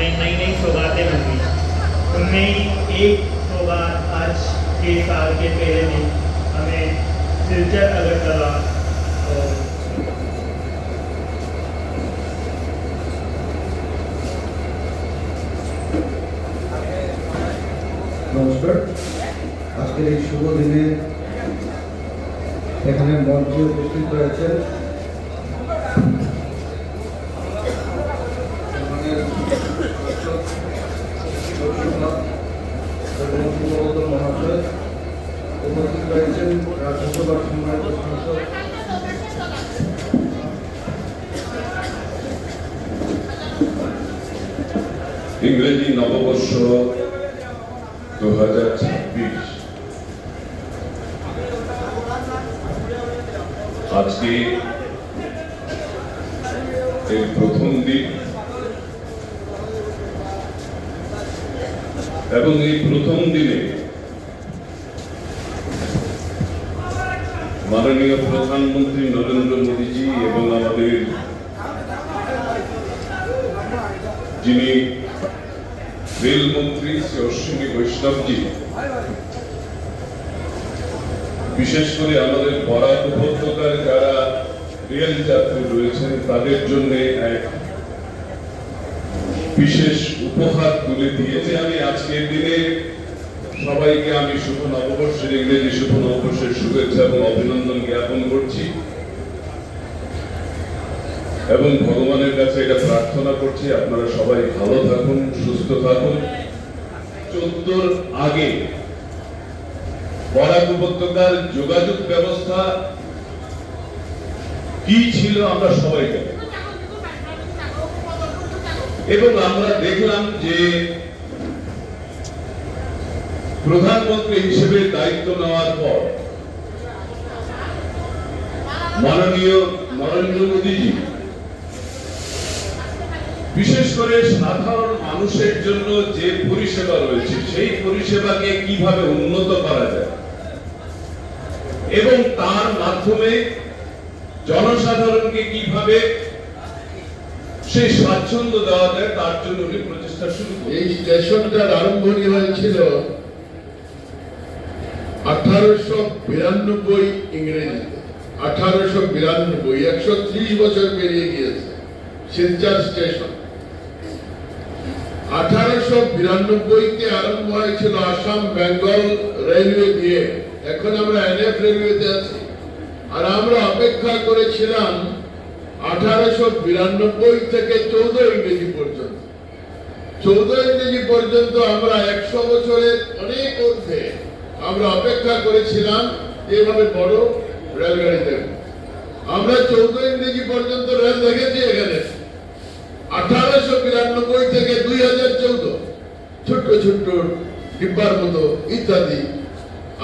हमें नई नई सौगातें मिली। उनमें ही एक सौगात आज के साल के पहले दिन हमें सिलचर अगरतला নমস্কার। আজকের এই শুভ দিনে এখানে মঞ্চে উপস্থিত রয়েছেন মহাশয়, উপস্থিত রয়েছেন রাজ্যসভার সম্মানিত সাংসদ ইংরেজি নববর্ষ 2026 আজকে এই প্রথম দিন এবং এই প্রথম দিনে মাননীয় প্রধানমন্ত্রী নরেন্দ্র মোদীজি এবং আমাদের যিনি রেলমন্ত্রী শ্রী অশ্বিনী বৈষ্ণবজি, বিশেষ করে আমাদের বরাক উপত্যকার যারা রেল যাত্রী রয়েছেন তাদের জন্য এক বিশেষ উপহার তুলে দিয়েছে। আমি আজকের দিনে সবাইকে আমি শুভ নববর্ষের ইংরেজি শুভ নববর্ষের শুভেচ্ছা এবং অভিনন্দন জ্ঞাপন করছি এবং ভগবানের কাছে এটা প্রার্থনা করছি আপনারা সবাই ভালো থাকুন, সুস্থ থাকুন। 14 আগে বরাক উপত্যকার যোগাযোগ ব্যবস্থা কি ছিল আমরা সবাই জানি এবং আমরা দেখলাম যে প্রধানমন্ত্রী হিসেবে দায়িত্ব নেওয়ার পর মাননীয় নরেন্দ্র মোদীজি বিশেষ করে সাধারণ মানুষের জন্য যে পরিষেবা রয়েছে সেই পরিষেবাকে কিভাবে উন্নত করা যায় এবং তার মাধ্যমে জনসাধারণকে কিভাবে সেই স্বাচ্ছন্দ্য দেওয়া যায় তার জন্য উনি প্রচেষ্টা শুরু করেন। এই স্টেশনটার আরম্ভণী হয়েছিল 1892 ইংরেজিতে। 1892, 130 বছর পেরিয়ে গিয়েছে শিলচর স্টেশন। 1892-তে আরম্ভ হয়েছিল আসাম বেঙ্গল রেলওয়ে দিয়ে। এখন আমরা এনএফ রেলওয়েতে আছি আর আমরা অপেক্ষা করেছিলাম 1892 থেকে 14 ইংরেজি পর্যন্ত। 14 ইংরেজি পর্যন্ত আমরা 100 বছরের অনেক ঊর্ধ্বে আমরা অপেক্ষা করেছিলাম এভাবে বড় রেলগাড়ি দেব। আমরা 14 ইংরেজি পর্যন্ত রেল দেখেছি এখানে। 1892 থেকে 2014 ছোট্ট ছোট্ট ডিব্বার মতো ইত্যাদি।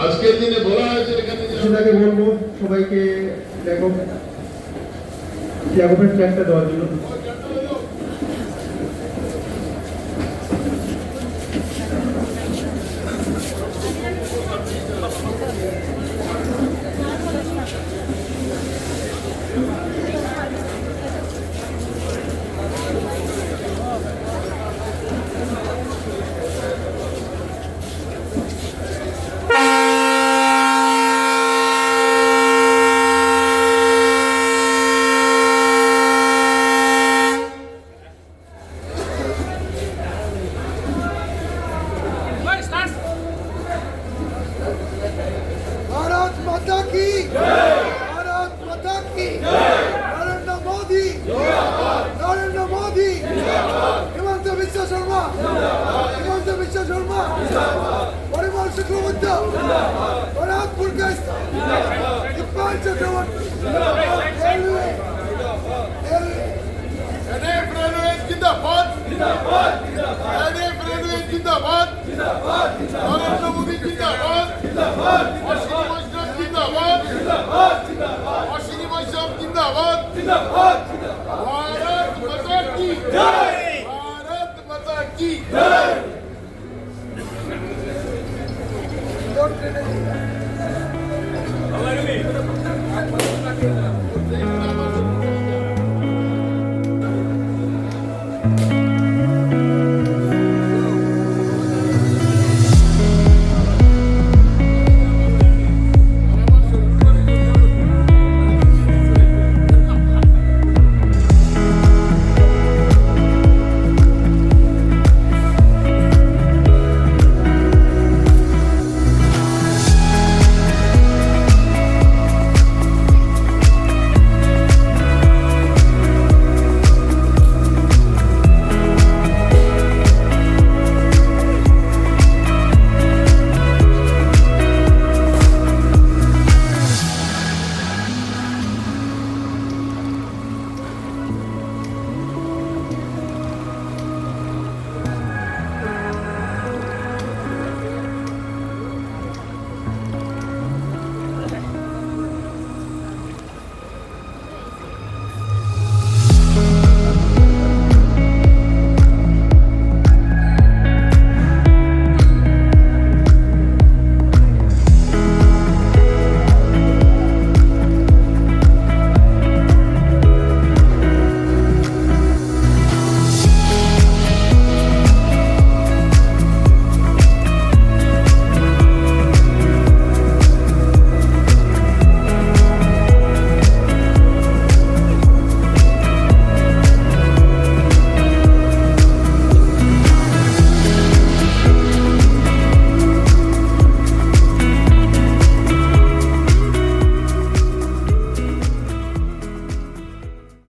আজকের দিনে বলা হয়েছে এখানে সেটাকে বলবো সবাইকে ত্যাগের ফ্ল্যাগটা দেওয়ার জন্য। भारत माता की जय, भारत माता की जय, नरेंद्र मोदी जिंदाबाद, नरेंद्र मोदी जिंदाबाद, हिमंत बिश्व शर्मा जिंदाबाद, हिमंत बिश्व शर्मा जिंदाबाद, परिमल शुक्लबुद्ध जिंदाबाद, बराक पुरकाइस्ता जिंदाबाद, इकबाल चक्रवर्ती जिंदाबाद, रेलवे रेलवे एनएफ रेलवे जिंदाबाद जिंदाबाद जिंदाबाद, एनएफ रेलवे जिंदाबाद जिंदाबाद नरेंद्र मोदी जिंदाबाद जिंदाबाद, अश्विनी वैष्णव जिंदाबाद जिंदाबाद जिंदाबाद, अश्विनी वैष्णव जिंदाबाद जिंदाबाद जिंदाबाद, भारत माता की जय, भारत माता की जय।